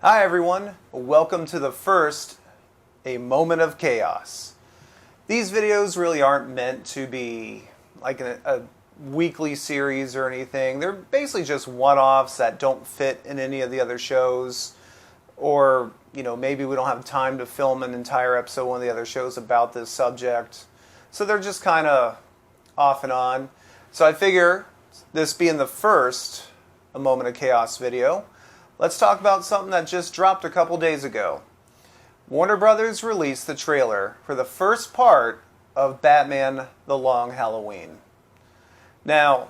Hi everyone, welcome to the first A Moment of Chaos. These videos really aren't meant to be like a weekly series or anything. They're basically just one-offs that don't fit in any of the other shows, or maybe we don't have time to film an entire episode of one of the other shows about this subject. So they're just kind of off and on. So I figure, this being the first A Moment of Chaos video, let's talk about something that just dropped a couple days ago. Warner Brothers released the trailer for the first part of Batman: The Long Halloween. Now,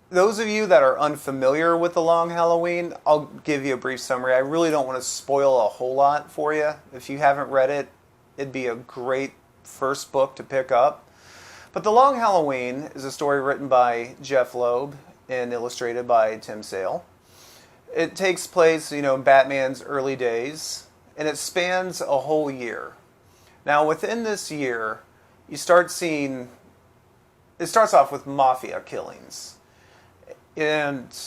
those of you that are unfamiliar with The Long Halloween, I'll give you a brief summary. I really don't want to spoil a whole lot for you. If you haven't read it, it'd be a great first book to pick up. But The Long Halloween is a story written by Jeff Loeb and illustrated by Tim Sale. It takes place, in Batman's early days, and it spans a whole year. Now, within this year, you start seeing, it starts off with mafia killings. And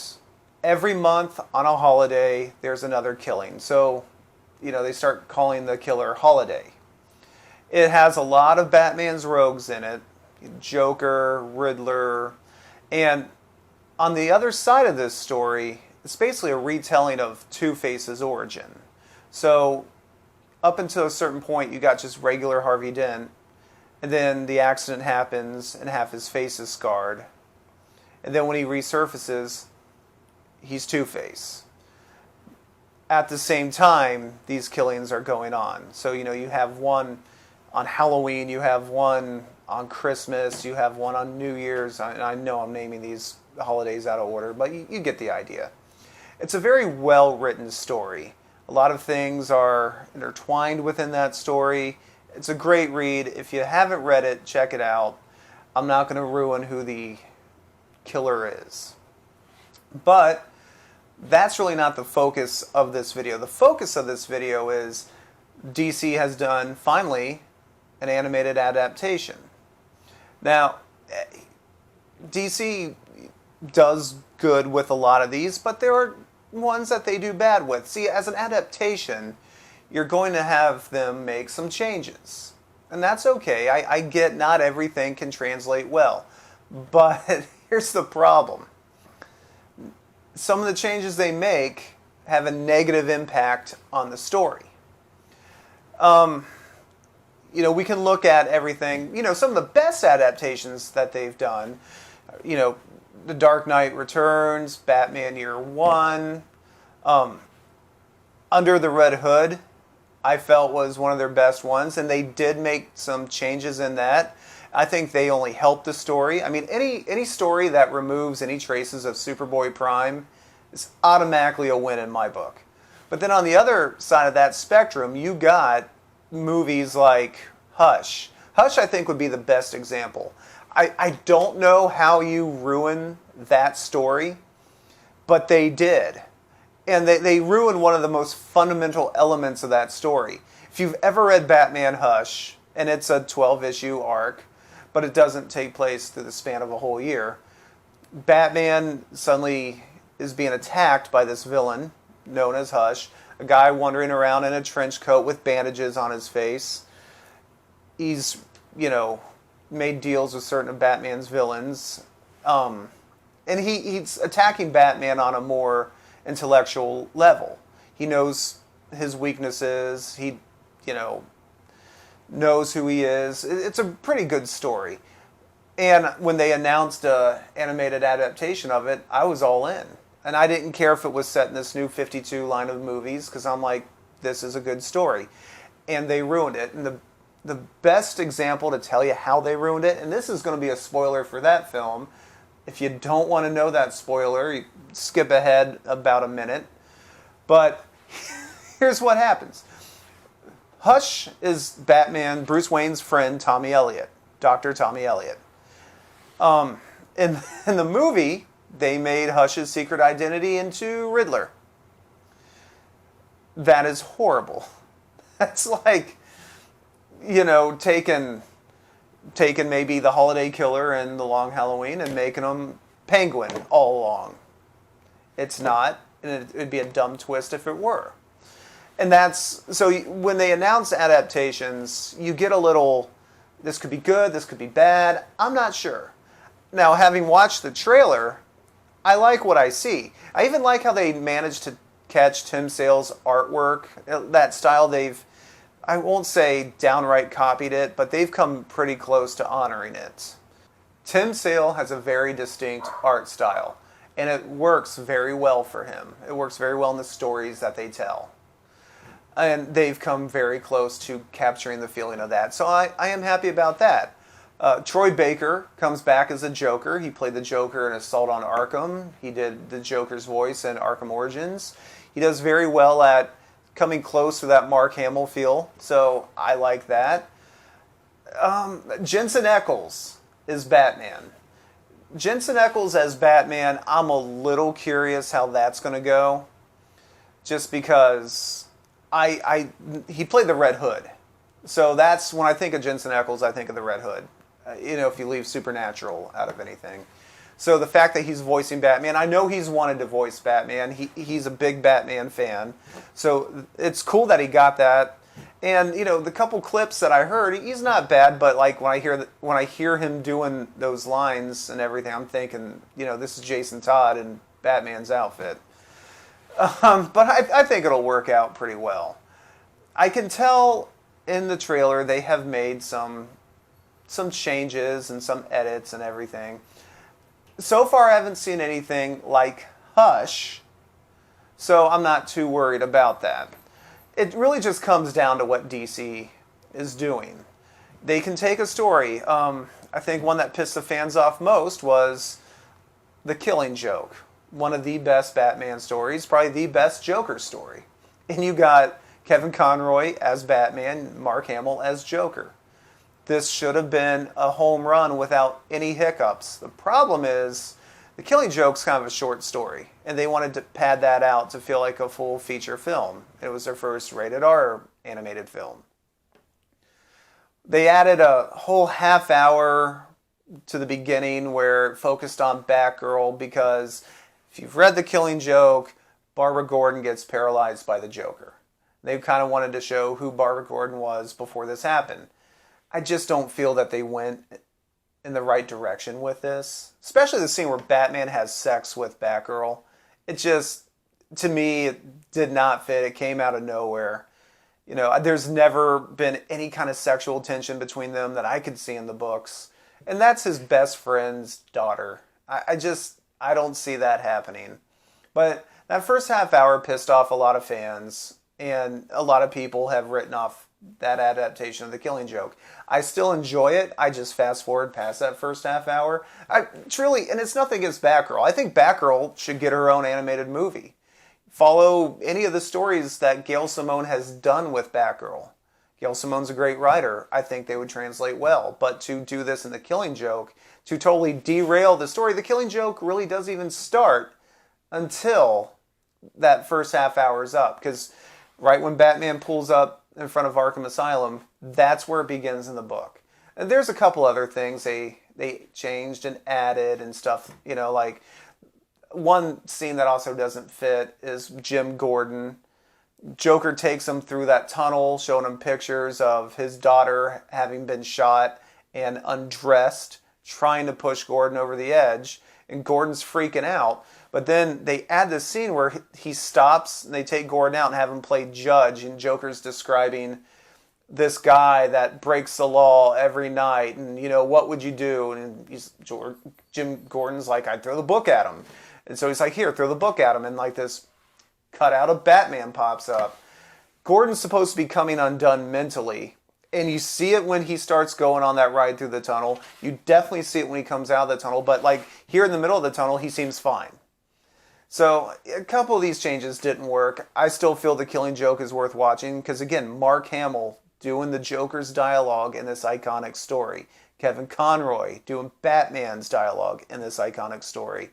every month on a holiday, there's another killing. So, they start calling the killer Holiday. It has a lot of Batman's rogues in it, Joker, Riddler, and on the other side of this story, it's basically a retelling of Two-Face's origin. So, up until a certain point, you got just regular Harvey Dent, and then the accident happens, and half his face is scarred. And then when he resurfaces, he's Two-Face. At the same time, these killings are going on. So, you have one on Halloween, you have one on Christmas, you have one on New Year's. I know I'm naming these holidays out of order, but you get the idea. It's a very well-written story. A lot of things are intertwined within that story. It's a great read. If you haven't read it, check it out. I'm not going to ruin who the killer is. But that's really not the focus of this video. The focus of this video is DC has done, finally, an animated adaptation. Now, DC does good with a lot of these, but there are ones that they do bad with. See, as an adaptation, you're going to have them make some changes. And that's okay. I get not everything can translate well. But here's the problem. Some of the changes they make have a negative impact on the story. We can look at everything. Some of the best adaptations that they've done, The Dark Knight Returns, Batman Year One, Under the Red Hood, I felt was one of their best ones, and they did make some changes in that. I think they only helped the story. I mean, any story that removes any traces of Superboy Prime is automatically a win in my book. But then on the other side of that spectrum, you got movies like Hush. Hush, I think, would be the best example. I don't know how you ruin that story, but they did. And they ruined one of the most fundamental elements of that story. If you've ever read Batman Hush, and it's a 12-issue arc, but it doesn't take place through the span of a whole year, Batman suddenly is being attacked by this villain known as Hush, a guy wandering around in a trench coat with bandages on his face. He's, made deals with certain of Batman's villains. And he's attacking Batman on a more intellectual level. He knows his weaknesses. He, knows who he is. It's a pretty good story. And when they announced an animated adaptation of it, I was all in. And I didn't care if it was set in this new 52 line of movies, because I'm like, this is a good story. And they ruined it. And the best example to tell you how they ruined it, and this is going to be a spoiler for that film. If you don't want to know that spoiler, you skip ahead about a minute. But here's what happens. Hush is Batman, Bruce Wayne's friend, Tommy Elliott, Dr. Tommy Elliott. In the movie, they made Hush's secret identity into Riddler. That is horrible. That's like, taking maybe the Holiday Killer and the Long Halloween and making them Penguin all along. It's not, and it'd be a dumb twist if it were. And that's, so when they announce adaptations, you get a little, this could be good, this could be bad. I'm not sure. Now, having watched the trailer, I like what I see. I even like how they managed to catch Tim Sale's artwork. That style, I won't say downright copied it, but they've come pretty close to honoring it. Tim Sale has a very distinct art style, and it works very well for him. It works very well in the stories that they tell. And they've come very close to capturing the feeling of that. So I am happy about that. Troy Baker comes back as a Joker. He played the Joker in Assault on Arkham. He did the Joker's voice in Arkham Origins. He does very well at coming close to that Mark Hamill feel, so I like that. Jensen Ackles is Batman. Jensen Ackles as Batman, I'm a little curious how that's going to go. Just because he played the Red Hood. So that's, when I think of Jensen Ackles, I think of the Red Hood. If you leave Supernatural out of anything. So the fact that he's voicing Batman, I know he's wanted to voice Batman. He's a big Batman fan. So it's cool that he got that. And, the couple clips that I heard, he's not bad, but like when I hear him doing those lines and everything, I'm thinking, this is Jason Todd in Batman's outfit. But I think it'll work out pretty well. I can tell in the trailer they have made some changes and some edits and everything. So far I haven't seen anything like Hush, so I'm not too worried about that. It really just comes down to what DC is doing. They can take a story. I think one that pissed the fans off most was The Killing Joke. One of the best Batman stories, probably the best Joker story. And you got Kevin Conroy as Batman, Mark Hamill as Joker. This should have been a home run without any hiccups. The problem is, The Killing Joke's kind of a short story, and they wanted to pad that out to feel like a full feature film. It was their first rated R animated film. They added a whole half hour to the beginning where it focused on Batgirl because if you've read The Killing Joke, Barbara Gordon gets paralyzed by the Joker. They kind of wanted to show who Barbara Gordon was before this happened. I just don't feel that they went in the right direction with this. Especially the scene where Batman has sex with Batgirl. It just, to me, it did not fit. It came out of nowhere. There's never been any kind of sexual tension between them that I could see in the books. And that's his best friend's daughter. I don't see that happening. But that first half hour pissed off a lot of fans. And a lot of people have written off that adaptation of The Killing Joke. I still enjoy it. I just fast forward past that first half hour. Truly, and it's nothing against Batgirl. I think Batgirl should get her own animated movie. Follow any of the stories that Gail Simone has done with Batgirl. Gail Simone's a great writer. I think they would translate well. But to do this in The Killing Joke, to totally derail the story, The Killing Joke really doesn't even start until that first half hour is up. Because right when Batman pulls up in front of Arkham Asylum, that's where it begins in the book. And there's a couple other things they changed and added and stuff, like one scene that also doesn't fit is Jim Gordon. Joker takes him through that tunnel, showing him pictures of his daughter having been shot and undressed, trying to push Gordon over the edge, and Gordon's freaking out. But then they add this scene where he stops and they take Gordon out and have him play judge, and Joker's describing this guy that breaks the law every night, and what would you do? And Jim Gordon's like, I'd throw the book at him. And so he's like, here, throw the book at him, and like this cutout of Batman pops up. Gordon's supposed to be coming undone mentally, and you see it when he starts going on that ride through the tunnel. You definitely see it when he comes out of the tunnel, but like here in the middle of the tunnel, he seems fine. So a couple of these changes didn't work. I still feel The Killing Joke is worth watching because, again, Mark Hamill doing the Joker's dialogue in this iconic story. Kevin Conroy doing Batman's dialogue in this iconic story.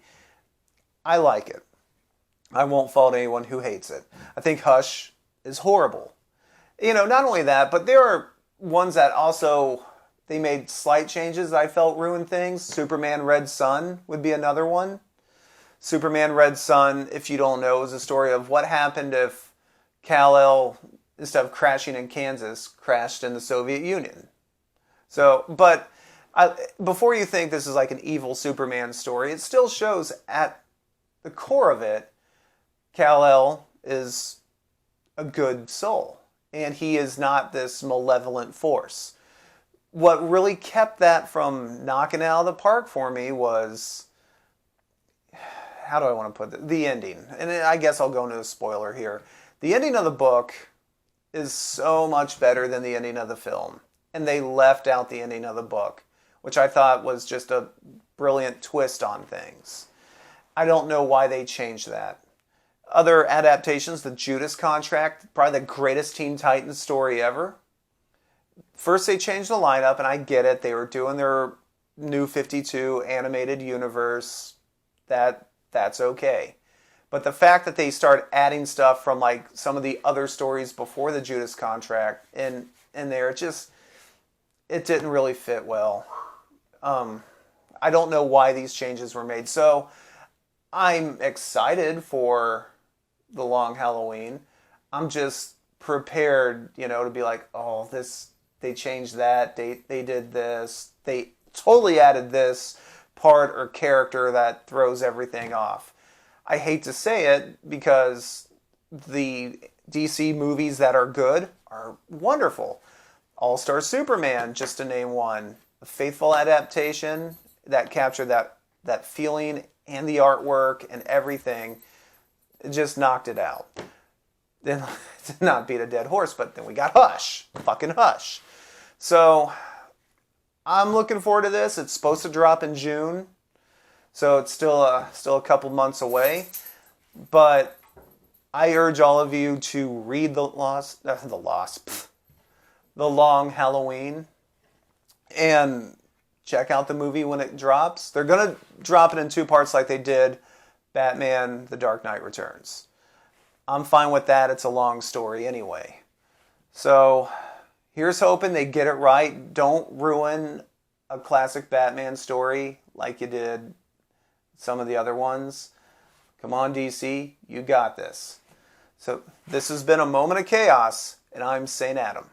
I like it. I won't fault anyone who hates it. I think Hush is horrible. Not only that, but there are ones that also, they made slight changes that I felt ruined things. Superman Red Sun would be another one. Superman Red Sun, if you don't know, is a story of what happened if Kal-El, instead of crashing in Kansas, crashed in the Soviet Union. So, but before you think this is like an evil Superman story, it still shows at the core of it, Kal-El is a good soul. And he is not this malevolent force. What really kept that from knocking it out of the park for me was, how do I want to put it? The ending. And I guess I'll go into a spoiler here. The ending of the book is so much better than the ending of the film. And they left out the ending of the book, which I thought was just a brilliant twist on things. I don't know why they changed that. Other adaptations, the Judas Contract, probably the greatest Teen Titans story ever. First they changed the lineup, and I get it. They were doing their new 52 animated universe. That's okay. But the fact that they start adding stuff from like some of the other stories before the Judas Contract in there, it didn't really fit well. I don't know why these changes were made. So I'm excited for the Long Halloween. I'm just prepared, to be like, oh, they changed that, they did this, they totally added this part or character that throws everything off. I hate to say it because the DC movies that are good are wonderful. All-Star Superman, just to name one. A faithful adaptation that captured that feeling and the artwork and everything. It just knocked it out. Then, did not beat a dead horse, but then we got Hush. Fucking Hush. So, I'm looking forward to this. It's supposed to drop in June. So it's still a couple months away. But I urge all of you to read The Long Halloween and check out the movie when it drops. They're going to drop it in 2 parts like they did Batman The Dark Knight Returns. I'm fine with that. It's a long story anyway. So here's hoping they get it right. Don't ruin a classic Batman story like you did some of the other ones. Come on, DC. You got this. So this has been a moment of chaos, and I'm St. Adam.